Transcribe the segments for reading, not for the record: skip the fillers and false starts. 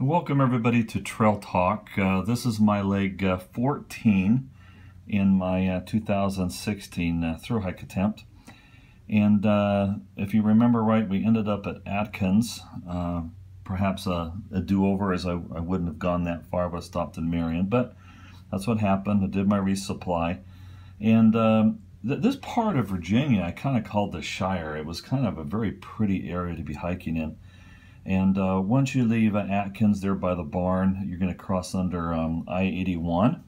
Welcome everybody to Trail Talk. This is my leg 14 in my 2016 through hike attempt. And if you remember right, we ended up at Atkins. Perhaps a do-over, as I wouldn't have gone that far, but stopped in Marion. But that's what happened. I did my resupply. And this part of Virginia I kind of called the Shire. It was kind of a very pretty area to be hiking in. And once you leave Atkins there by the barn, you're going to cross under I-81,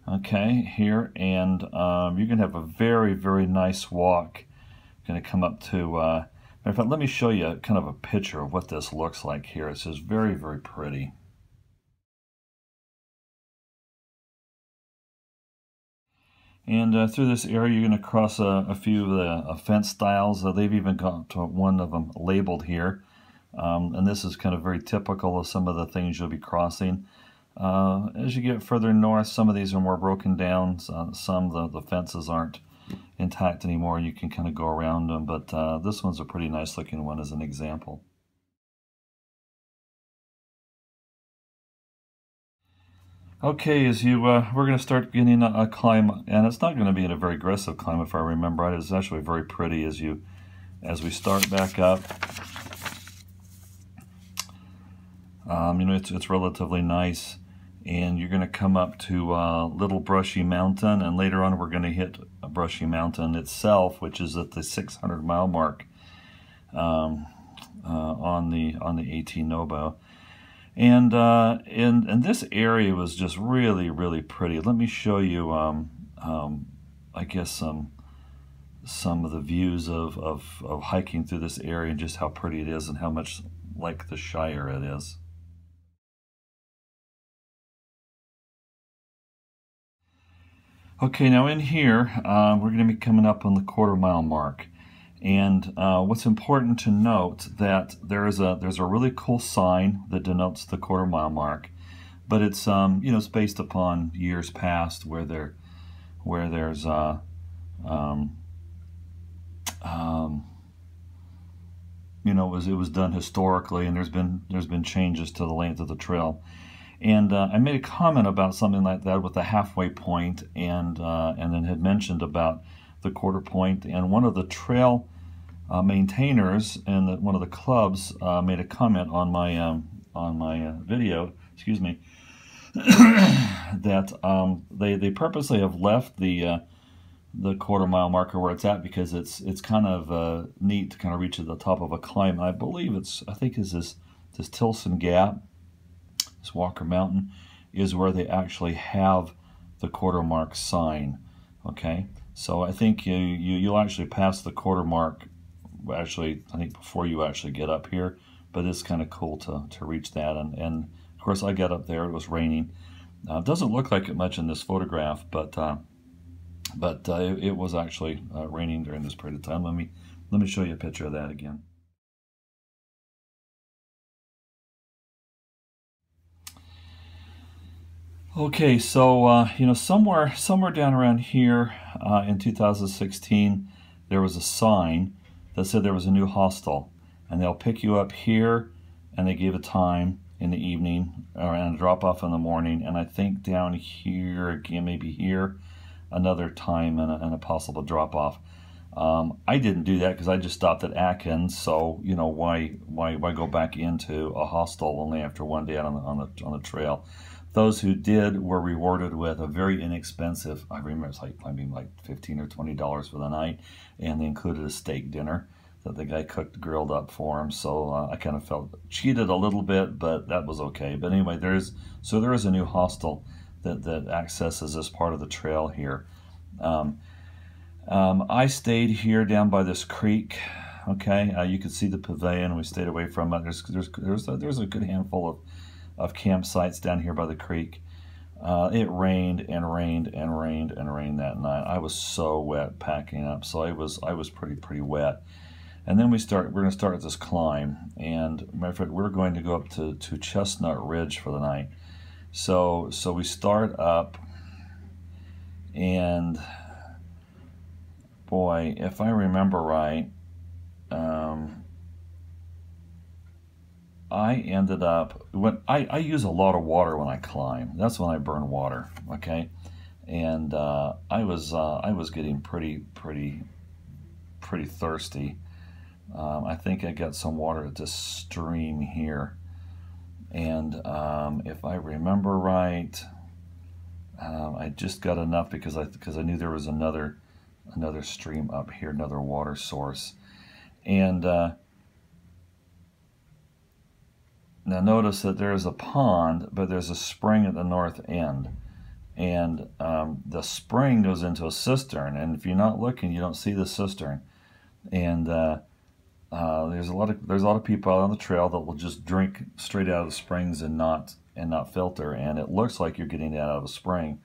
okay, here, and you're going to have a very, very nice walk. Going to come up to, matter of fact, let me show you kind of a picture of what this looks like here. It's just very, very pretty. And through this area, you're going to cross a few of the fence styles. They've even got one of them labeled here. And this is kind of very typical of some of the things you'll be crossing. As you get further north, some of these are more broken down. Some of the fences aren't intact anymore. You can kind of go around them, but this one's a pretty nice looking one as an example. Okay, as you we're going to start getting a climb, and it's not going to be a very aggressive climb if I remember right. It's actually very pretty as we start back up. You know, it's relatively nice, and you're going to come up to Little Brushy Mountain, and later on we're going to hit Brushy Mountain itself, which is at the 600-mile mark on the AT Nobo. And this area was just really, really pretty. Let me show you, I guess, some of the views of hiking through this area and just how pretty it is and how much like the Shire it is. Okay, now in here, we're going to be coming up on the quarter-mile mark. And what's important to note that there's a really cool sign that denotes the quarter-mile mark, but it's you know, it's based upon years past where there's you know, it was done historically, and there's been changes to the length of the trail. And I made a comment about something like that with the halfway point, and then had mentioned about the quarter point. And one of the trail maintainers and one of the clubs made a comment on my video, excuse me, that they purposely have left the quarter-mile marker where it's at because it's kind of neat to kind of reach at the top of a climb. I believe I think is this Tilson Gap. This Walker Mountain is where they actually have the quarter mark sign. Okay, so I think you'll actually pass the quarter mark. Actually, I think before you actually get up here, but it's kind of cool to reach that. And of course, I got up there. It was raining. It doesn't look like it much in this photograph, but it was actually raining during this period of time. Let me show you a picture of that again. Okay, so you know, somewhere down around here in 2016, there was a sign that said there was a new hostel, and they'll pick you up here, and they give a time in the evening and a drop off in the morning, and I think down here again, maybe here, another time and a possible drop off. I didn't do that because I just stopped at Atkins, so you know, why go back into a hostel only after one day out on the trail. Those who did were rewarded with a very inexpensive, I remember it's like $15 or $20 for the night, and they included a steak dinner that the guy cooked grilled up for him. So I kind of felt cheated a little bit, but that was okay. But anyway, there is a new hostel that accesses this part of the trail here. I stayed here down by this creek. Okay, you could see the pavilion. We stayed away from it. There's a good handful of campsites down here by the creek. It rained and rained and rained and rained that night. I was so wet packing up, so I was pretty wet. And then we're going to start this climb, and matter of fact, we're going to go up to Chestnut Ridge for the night. So we start up, and boy, if I remember right, I ended up, when I use a lot of water when I climb. That's when I burn water, okay? And I was getting pretty thirsty. I think I got some water at this stream here, and if I remember right, I just got enough because I knew there was another stream up here, another water source, and now notice that there is a pond, but there's a spring at the north end, and the spring goes into a cistern, and if you're not looking, you don't see the cistern, and there's a lot of people out on the trail that will just drink straight out of the springs and not filter, and it looks like you're getting it out of a spring,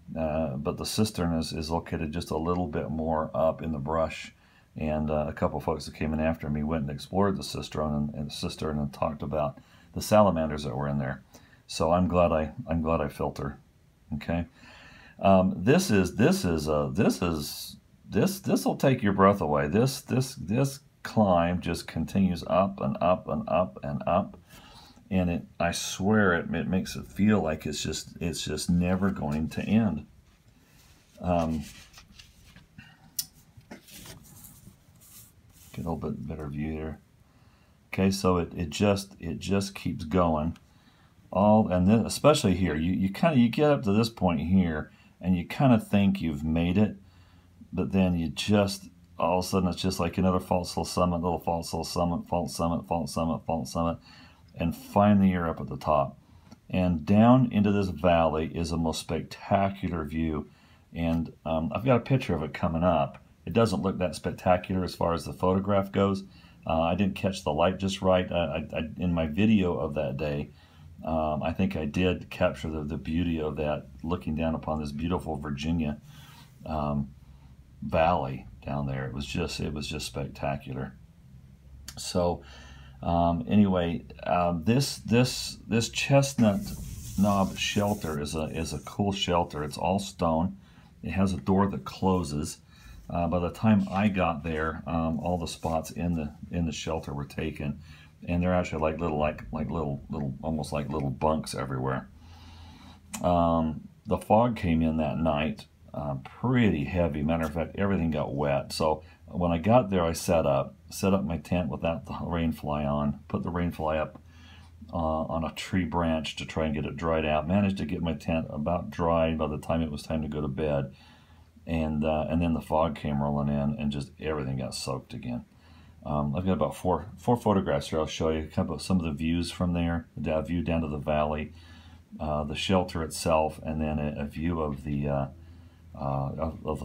but the cistern is located just a little bit more up in the brush, and a couple folks that came in after me went and explored the cistern and talked about the salamanders that were in there. So I'm glad I filter. Okay, this will take your breath away. This climb just continues up and up and up and up, and I swear it makes it feel like it's just never going to end. Get a little bit better view here. Okay, so it just keeps going. And then especially here, you get up to this point here, and you kind of think you've made it, but then you just all of a sudden it's just like another false little summit, little false little summit, false summit, false summit, false summit, and finally you're up at the top. And down into this valley is a most spectacular view, and I've got a picture of it coming up. It doesn't look that spectacular as far as the photograph goes. I didn't catch the light just right. In my video of that day, I think I did capture the beauty of that, looking down upon this beautiful Virginia valley down there. It was just spectacular. So anyway, this Chestnut Knob shelter is a cool shelter. It's all stone. It has a door that closes. By the time I got there, all the spots in the shelter were taken, and they're actually like little almost like little bunks everywhere. The fog came in that night, pretty heavy. Matter of fact, everything got wet. So when I got there, I set up my tent without the rain fly on. Put the rain fly up on a tree branch to try and get it dried out. Managed to get my tent about dry by the time it was time to go to bed. And then the fog came rolling in, and just everything got soaked again. I've got about four photographs here. I'll show you kind of some of the views from there, the view down to the valley, the shelter itself, and then a view of the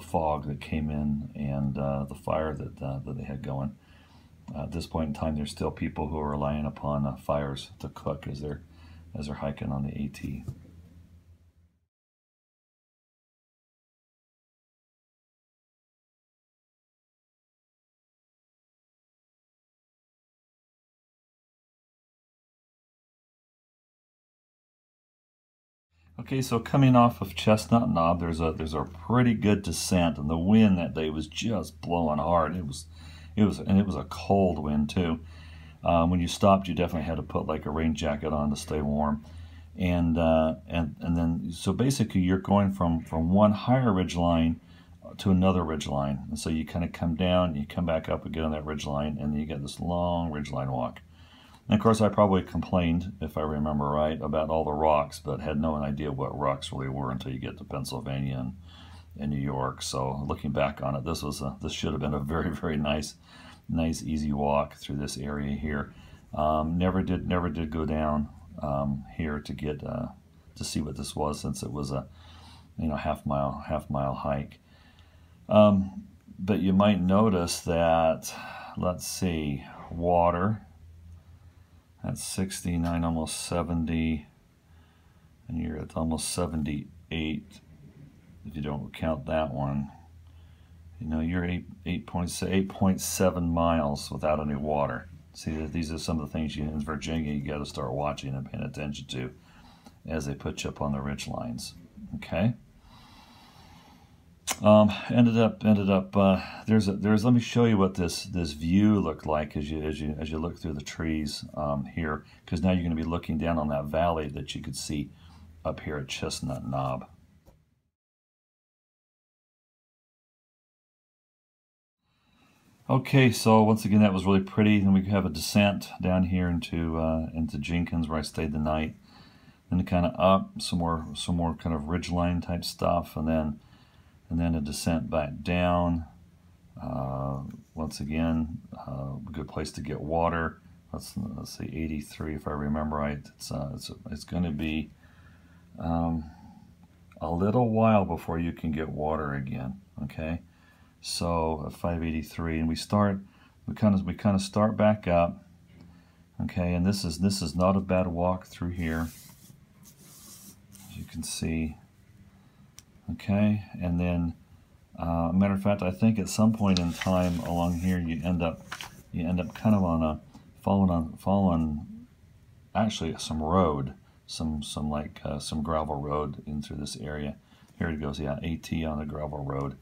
fog that came in, and the fire that they had going. At this point in time, there's still people who are relying upon fires to cook as they're hiking on the AT. Okay, so coming off of Chestnut Knob, there's a pretty good descent, and the wind that day was just blowing hard. It was a cold wind too. When you stopped, you definitely had to put like a rain jacket on to stay warm, and then so basically you're going from one higher ridge line to another ridge line, and so you kind of come down, you come back up again on that ridge line, and then you get this long ridge line walk. And of course, I probably complained, if I remember right, about all the rocks, but had no idea what rocks really were until you get to Pennsylvania and New York. So looking back on it, this should have been a very, very nice, easy walk through this area here. Never did go down here to get to see what this was, since it was a half mile hike. But you might notice that, let's see, water. That's 69, almost 70, and you're at almost 78 if you don't count that one. You're 8.7 miles without any water. See, these are some of the things in Virginia you got to start watching and paying attention to as they put you up on the ridge lines. Okay. Ended up. Let me show you what this view looked like as you look through the trees here, because now you're going to be looking down on that valley that you could see up here at Chestnut Knob. Okay, so once again, that was really pretty. Then we have a descent down here into Jenkins, where I stayed the night. Then kind of up some more kind of ridgeline type stuff, and then a descent back down. Once again, a good place to get water. Let's see, 83 if I remember right. It's going to be a little while before you can get water again. Okay. So 583, and we kind of start back up, okay. And this is not a bad walk through here, as you can see, okay. And then, matter of fact, I think at some point in time along here, you end up kind of on following actually some road, some gravel road in through this area. Here it goes, yeah, AT on the gravel road.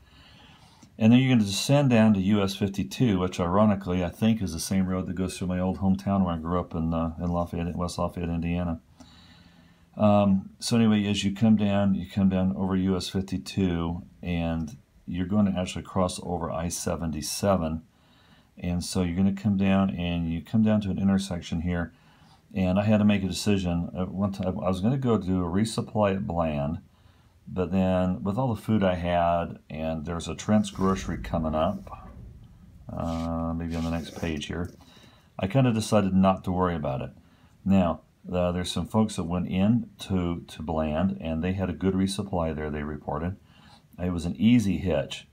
And then you're going to descend down to US 52, which ironically I think is the same road that goes through my old hometown where I grew up in Lafayette, West Lafayette, Indiana. So anyway, as you come down over US 52, and you're going to actually cross over I-77. And so you're going to come down, and you come down to an intersection here. And I had to make a decision. One time I was going to go do a resupply at Bland. But then, with all the food I had, and there's a Trents Grocery coming up, maybe on the next page here, I kind of decided not to worry about it. Now, there's some folks that went in to Bland, and they had a good resupply there, they reported. It was an easy hitch,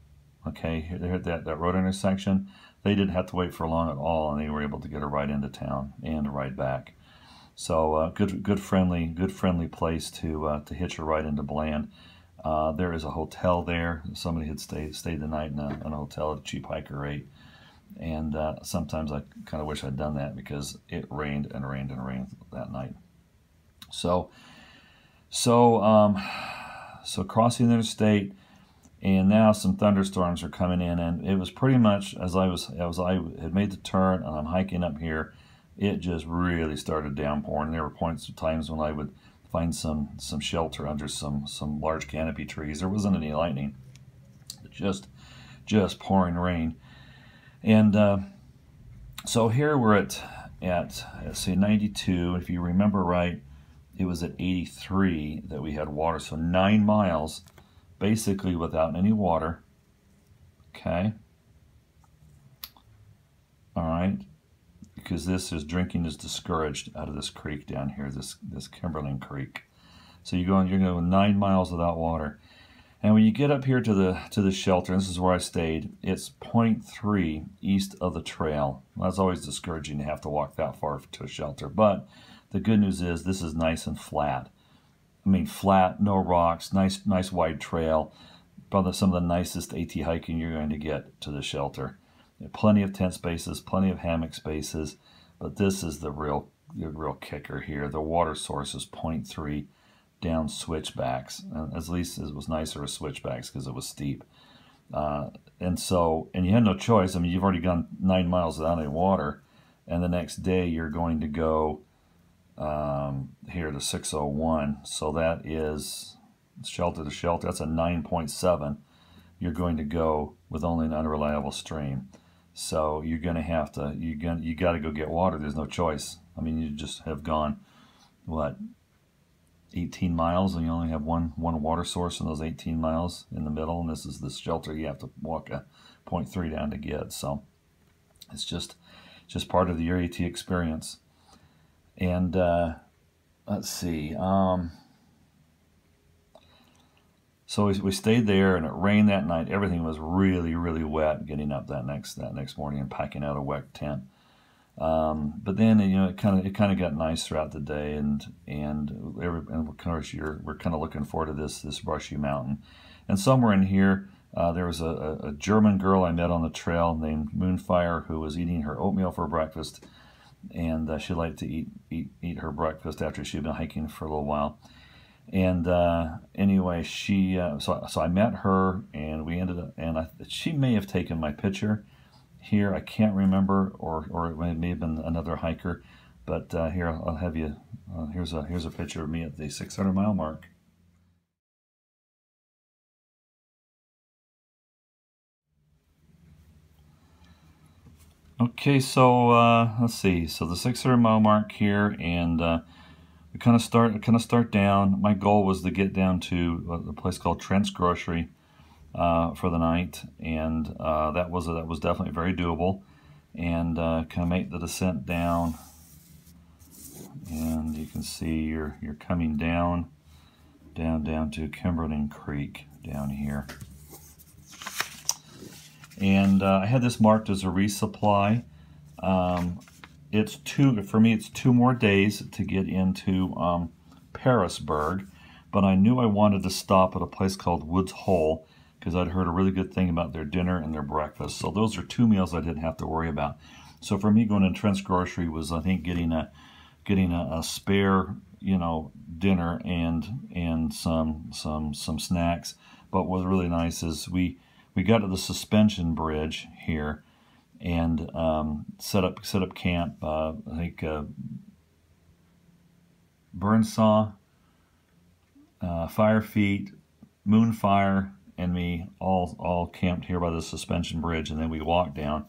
okay? They had that road intersection. They didn't have to wait for long at all, and they were able to get a ride into town and a ride back. So good friendly place to hitch a ride into Bland. There is a hotel there. Somebody had stayed the night in a hotel at a cheap hiker rate. And sometimes I kind of wish I'd done that, because it rained and rained and rained that night. So crossing the interstate, and now some thunderstorms are coming in, and it was pretty much as I had made the turn and I'm hiking up here. It just really started downpouring. There were times when I would find some shelter under some large canopy trees. There wasn't any lightning, just pouring rain. And so here we're at say 92. If you remember right, it was at 83 that we had water. So 9 miles, basically without any water. Okay. All right. Because drinking is discouraged out of this creek down here, this Kimberling Creek. So you're going 9 miles without water. And when you get up here to the shelter, and this is where I stayed, it's 0.3 east of the trail. Well, that's always discouraging to have to walk that far to a shelter. But the good news is this is nice and flat. I mean, flat, no rocks, nice wide trail. Probably some of the nicest AT hiking you're going to get to the shelter. Plenty of tent spaces, plenty of hammock spaces, but this is the real kicker here. The water source is 0.3 down switchbacks. At least it was nicer with switchbacks because it was steep. And you had no choice. I mean, you've already gone 9 miles without any water, and the next day you're going to go here to 601. So that is shelter to shelter. That's a 9.7. You're going to go with only an unreliable stream. So you're going to have to, you got to go get water. There's no choice. I mean, you just have gone, what, 18 miles, and you only have one water source in those 18 miles in the middle, and this is the shelter you have to walk a 0.3 down to get. So it's just part of the AT experience. And let's see. So we stayed there, and it rained that night. Everything was really, really wet getting up that next morning and packing out a wet tent. But then it kind of got nice throughout the day, and of course we're kind of looking forward to this Brushy Mountain. And somewhere in here there was a German girl I met on the trail named Moonfire, who was eating her oatmeal for breakfast, and she liked to eat her breakfast after she'd been hiking for a little while. And anyway, so I met her, and we ended up, and she may have taken my picture here. I can't remember, or it may have been another hiker. But here, I'll have you. Here's a picture of me at the 600-mile mark. Okay, so let's see. So the 600-mile mark here, and we kind of start down. My goal was to get down to a place called Trents Grocery for the night, and that was definitely very doable. And kind of make the descent down, and you can see you're coming down to Kimberling Creek down here. And I had this marked as a resupply. For me, it's 2 more days to get into Parisburg, but I knew I wanted to stop at a place called Woods Hole because I'd heard a really good thing about their dinner and their breakfast. So those are 2 meals I didn't have to worry about. So for me, going to Trents Grocery was, I think, getting a spare, dinner and some snacks. But what was really nice is we got to the suspension bridge here and set up camp. I think Burnsaw, Fire Feet, Moonfire, and me all camped here by the suspension bridge, and then we walked down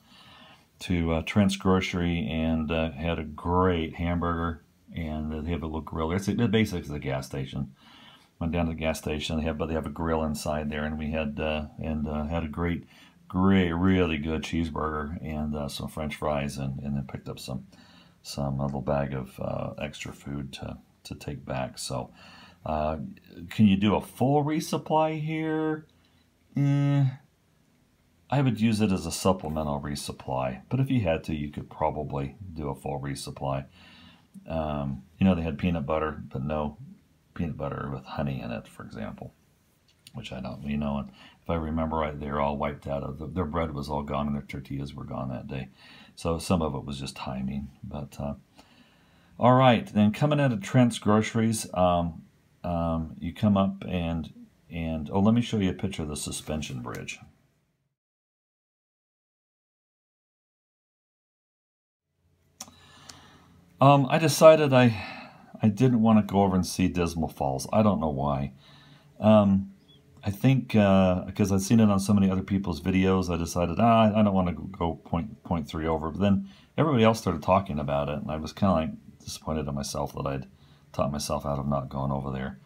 to Trents Grocery and had a great hamburger, and they have a little grill. It's basically the gas station. Went down to the gas station. They have a grill inside there, and we had had a great, really good cheeseburger and some French fries, and then picked up some little bag of extra food to take back. So, can you do a full resupply here? I would use it as a supplemental resupply, but if you had to, you could probably do a full resupply. They had peanut butter, but no peanut butter with honey in it, for example, which I don't, and if I remember right, they were all wiped out. Their bread was all gone and their tortillas were gone that day. So some of it was just timing. But all right, then coming out of Trents Groceries, you come up and let me show you a picture of the suspension bridge. I decided I didn't want to go over and see Dismal Falls. I don't know why. I think because I'd seen it on so many other people's videos, I decided I don't want to go 0.3 over. But then everybody else started talking about it, and I was kind of like disappointed in myself that I'd taught myself out of not going over there.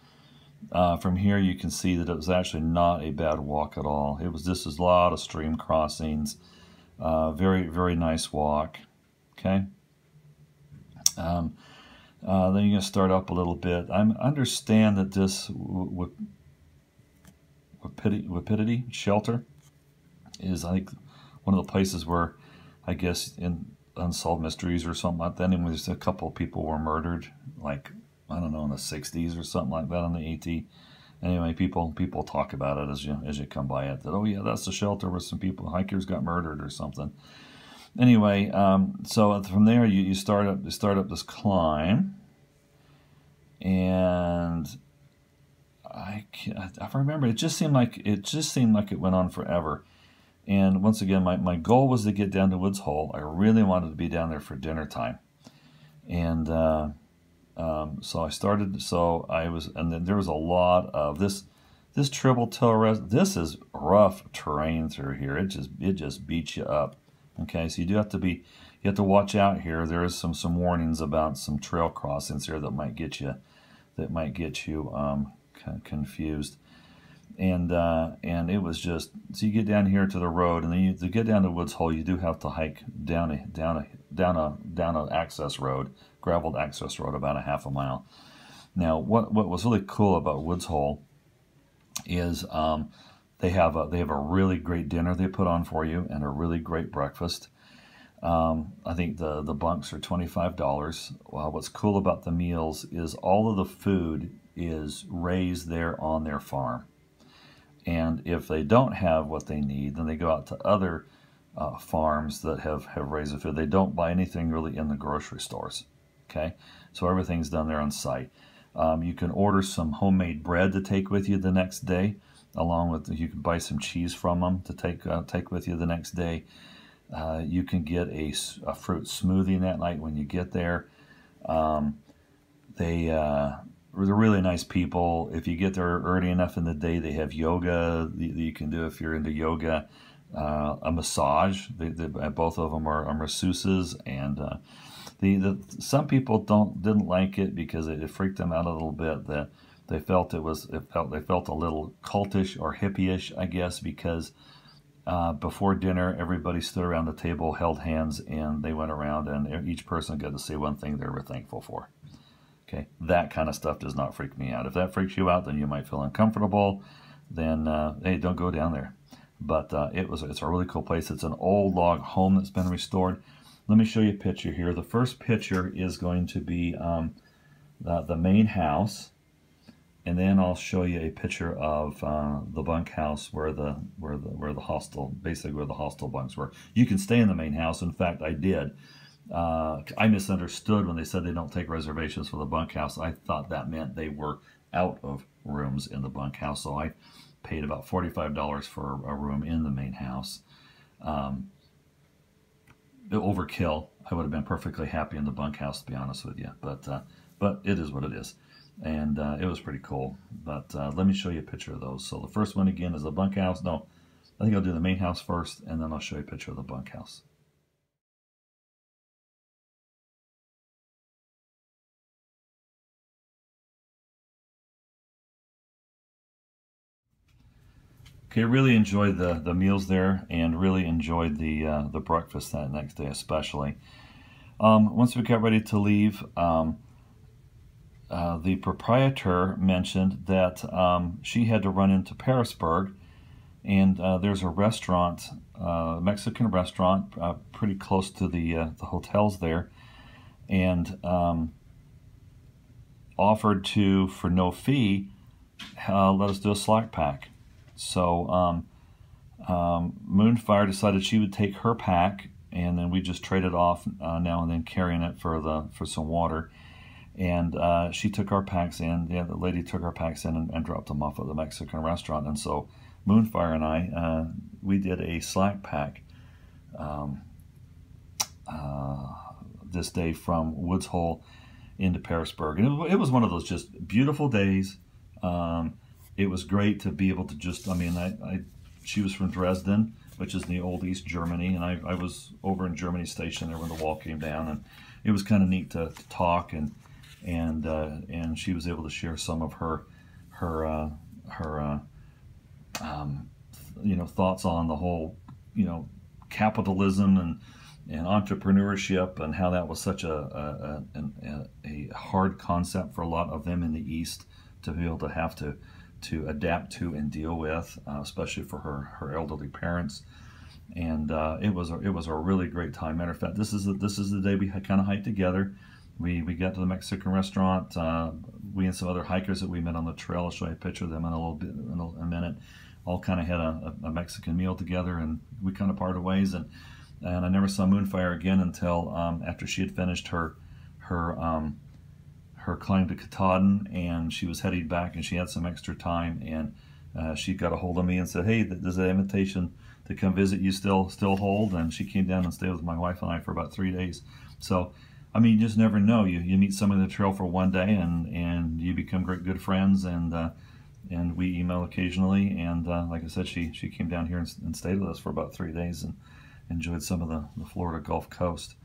From here, you can see that it was actually not a bad walk at all. This is a lot of stream crossings, very, very nice walk. Okay. Then you're going to start up a little bit. I understand that this Wapiti shelter is, I think, one of the places where, I guess, in Unsolved Mysteries or something like that, anyways, a couple of people were murdered, like, I don't know, in the 60s or something like that on the AT. Anyway, people talk about it as you come by it, that, oh yeah, that's the shelter where some hikers got murdered or something. Anyway, so from there you start up this climb, and I remember it just seemed like it went on forever. And once again, my goal was to get down to Woods Hole. I really wanted to be down there for dinner time, and so I started. So I was, and then there was a lot of this Triple Tail. This is rough terrain through here. It just beats you up. Okay, so you have to watch out here. There is some warnings about some trail crossings here that might get you kind of confused. And it was just, so you get down here to the road, and then to get down to Woods Hole, you do have to hike down an access road, graveled access road, about a half a mile. Now, what was really cool about Woods Hole is they have a really great dinner they put on for you, and a really great breakfast. I think the bunks are $25. What's cool about the meals is all of the food is raised there on their farm. And if they don't have what they need, then they go out to other farms that have raised the food. They don't buy anything really in the grocery stores. Okay, so everything's done there on site. You can order some homemade bread to take with you the next day, along with, you can buy some cheese from them to take with you the next day. You can get a fruit smoothie that night when you get there. They're really nice people. If you get there early enough in the day, they have yoga that you can do if you're into yoga. A massage. Both of them are masseuses, and some people didn't like it because it freaked them out a little bit. That they felt they felt a little cultish or hippie-ish, I guess, because before dinner everybody stood around the table, held hands, and they went around, and each person got to say one thing they were thankful for. Okay, that kind of stuff does not freak me out. If that freaks you out, then you might feel uncomfortable. Then hey, don't go down there. But it's a really cool place. It's an old log home that's been restored. Let me show you a picture here. The first picture is going to be the main house, and then I'll show you a picture of the bunkhouse where the hostel, basically where the hostel bunks were. You can stay in the main house. In fact, I did. I misunderstood when they said they don't take reservations for the bunkhouse. I thought that meant they were out of rooms in the bunkhouse, so I paid about $45 for a room in the main house. Overkill. I would have been perfectly happy in the bunkhouse, to be honest with you, but it is what it is, and it was pretty cool. But let me show you a picture of those. So the first one again is the bunkhouse. No, I think I'll do the main house first, and then I'll show you a picture of the bunkhouse. Okay, really enjoyed the meals there, and really enjoyed the breakfast that next day especially. Once we got ready to leave, the proprietor mentioned that she had to run into Parisburg, and there's a restaurant, Mexican restaurant, pretty close to the hotels there, and offered to, for no fee, let us do a slack pack. So Moonfire decided she would take her pack, and then we just traded off now and then, carrying it for some water. And she took our packs in. Yeah, the lady took our packs in and dropped them off at the Mexican restaurant. And so Moonfire and I, we did a slack pack this day from Woods Hole into Parisburg. And it was one of those just beautiful days. It was great to be able to just, I mean, she was from Dresden, which is in the old East Germany, and I was over in Germany stationed there when the wall came down, and it was kind of neat to talk, and she was able to share some of her thoughts on the whole, capitalism and entrepreneurship, and how that was such a hard concept for a lot of them in the East to be able to have to adapt to and deal with, especially for her elderly parents. And it was a really great time. Matter of fact, this is the day we kind of hiked together. We got to the Mexican restaurant. We and some other hikers that we met on the trail, I'll show you a picture of them in a minute, all kind of had a Mexican meal together, and we kind of parted ways. And I never saw Moonfire again until after she had finished her climb to Katahdin, and she was heading back, and she had some extra time, and she got a hold of me and said, "Hey, does the invitation to come visit you still hold?" And she came down and stayed with my wife and I for about 3 days. So, I mean, you just never know. You meet somebody on the trail for one day, and you become good friends, and we email occasionally. And like I said, she came down here and stayed with us for about 3 days and enjoyed some of the Florida Gulf Coast.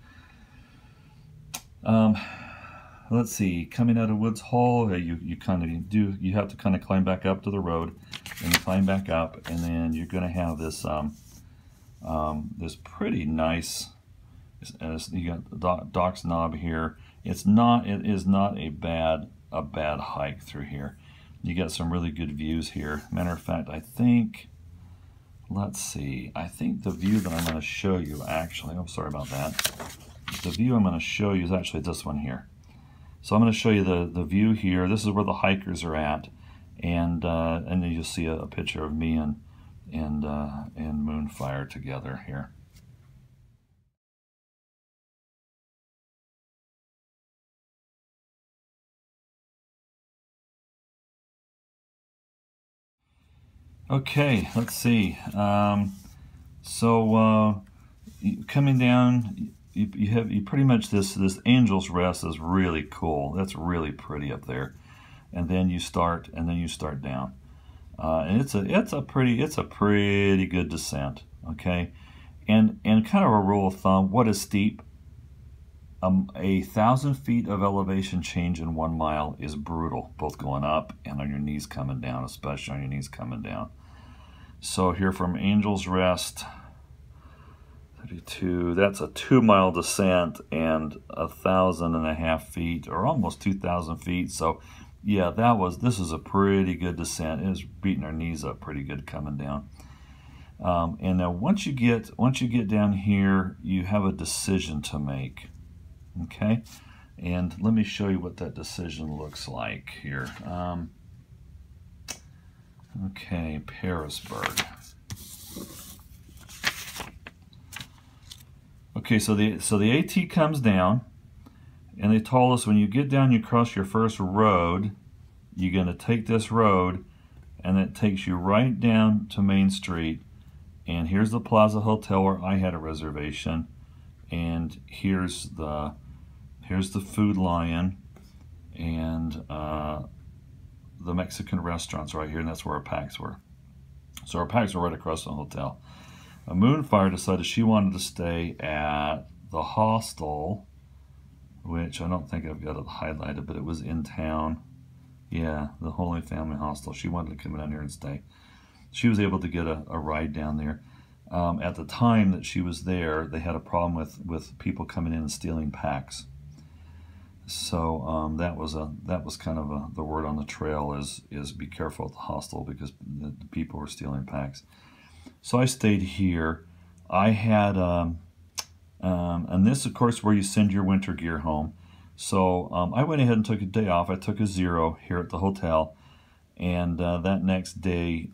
Let's see, coming out of Woods Hole, you have to kind of climb back up to the road, and you climb back up, and then you're going to have this this pretty nice, you got Doc's Knob here. It is not a bad hike through here. You got some really good views here. Matter of fact, I think the view that I'm going to show you, actually, I'm sorry about that. The view I'm going to show you is actually this one here. So I'm going to show you the view here. This is where the hikers are at, and then you'll see a picture of me and Moonfire together here. Okay, let's see. Coming down, you pretty much this Angel's Rest is really cool. That's really pretty up there, and then you start down, and it's a pretty good descent. Okay, and kind of a rule of thumb: what is steep? 1,000 feet of elevation change in 1 mile is brutal, both going up and on your knees coming down, especially on your knees coming down. So here from Angel's Rest, 32, that's a 2 mile descent and 1,500 feet, or almost 2,000 feet. So yeah, this is a pretty good descent. It is beating our knees up pretty good coming down. And now once you get down here, you have a decision to make. Okay, and let me show you what that decision looks like here. Okay, Parisburg. Okay, so the AT comes down, and they told us when you get down, you cross your first road, you're going to take this road, and it takes you right down to Main Street. And here's the Plaza Hotel where I had a reservation, and here's the Food Lion and the Mexican restaurants right here, and that's where our packs were. So our packs were right across the hotel. Moonfire decided she wanted to stay at the Hostel, which I don't think I've got it highlighted, but it was in town. Yeah, the Holy Family Hostel. She wanted to come down here and stay. She was able to get a ride down there. At the time that she was there, they had a problem with people coming in and stealing packs. So that was kind of the word on the trail is be careful at the Hostel, because the people were stealing packs. So I stayed here. I had and this of course where you send your winter gear home. So I went ahead and took a day off. I took a 0 here at the hotel, and that next day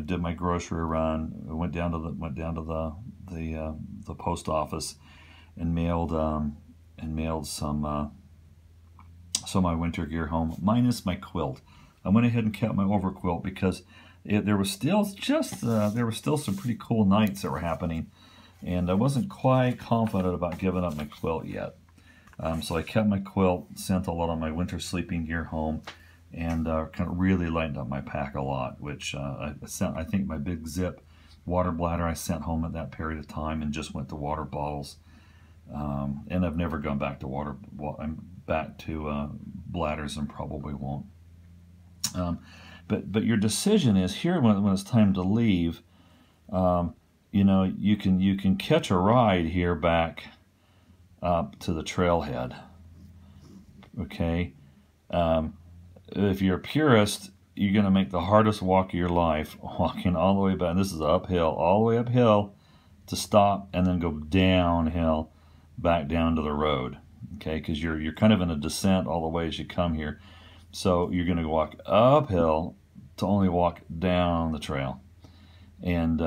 did my grocery run. Went down to the post office and mailed some of my winter gear home, minus my quilt. I went ahead and kept my overquilt because there were still some pretty cool nights that were happening, and I wasn't quite confident about giving up my quilt yet. So I kept my quilt, sent a lot of my winter sleeping gear home, and kind of really lightened up my pack a lot, which I think my big zip water bladder I sent home at that period of time, and just went to water bottles. And I've never gone back to I'm back to bladders, and probably won't. But your decision is here when it's time to leave. You can catch a ride here back up to the trailhead. Okay, if you're a purist, you're going to make the hardest walk of your life, walking all the way back. This is uphill, all the way uphill to stop, and then go downhill back down to the road. Okay, because you're kind of in a descent all the way as you come here. So you're going to walk uphill to only walk down the trail. And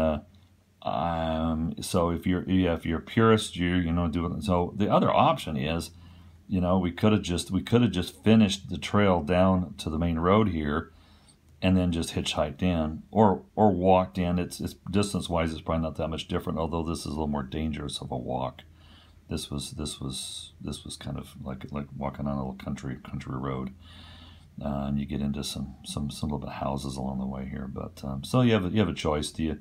so if you're a purist, do it. So the other option is, we could have just finished the trail down to the main road here, and then just hitchhiked in, or walked in. It's distance wise, it's probably not that much different, although this is a little more dangerous of a walk. This was kind of like walking on a little country road, and you get into some little bit of houses along the way here. But so you have a choice. Do you,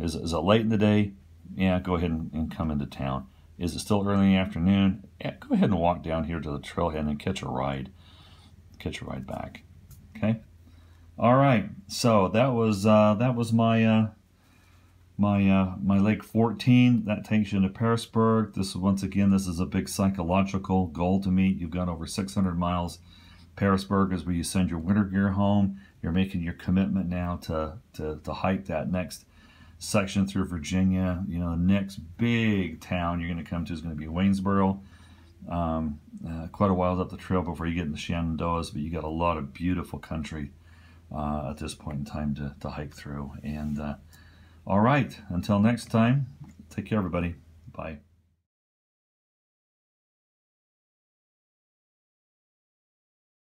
is it late in the day? Yeah, go ahead and come into town. Is it still early in the afternoon? Yeah, go ahead and walk down here to the trailhead and catch a ride back. Okay. All right. So that was my my Lake 14. That takes you into Parisburg. This is a big psychological goal to meet. You've got over 600 miles. Parisburg is where you send your winter gear home. You're making your commitment now to hike that next section through Virginia. The next big town you're going to come to is going to be Waynesboro. Quite a while up the trail before you get into Shenandoahs, but you got a lot of beautiful country at this point in time to hike through. And all right, until next time, take care, everybody. Bye.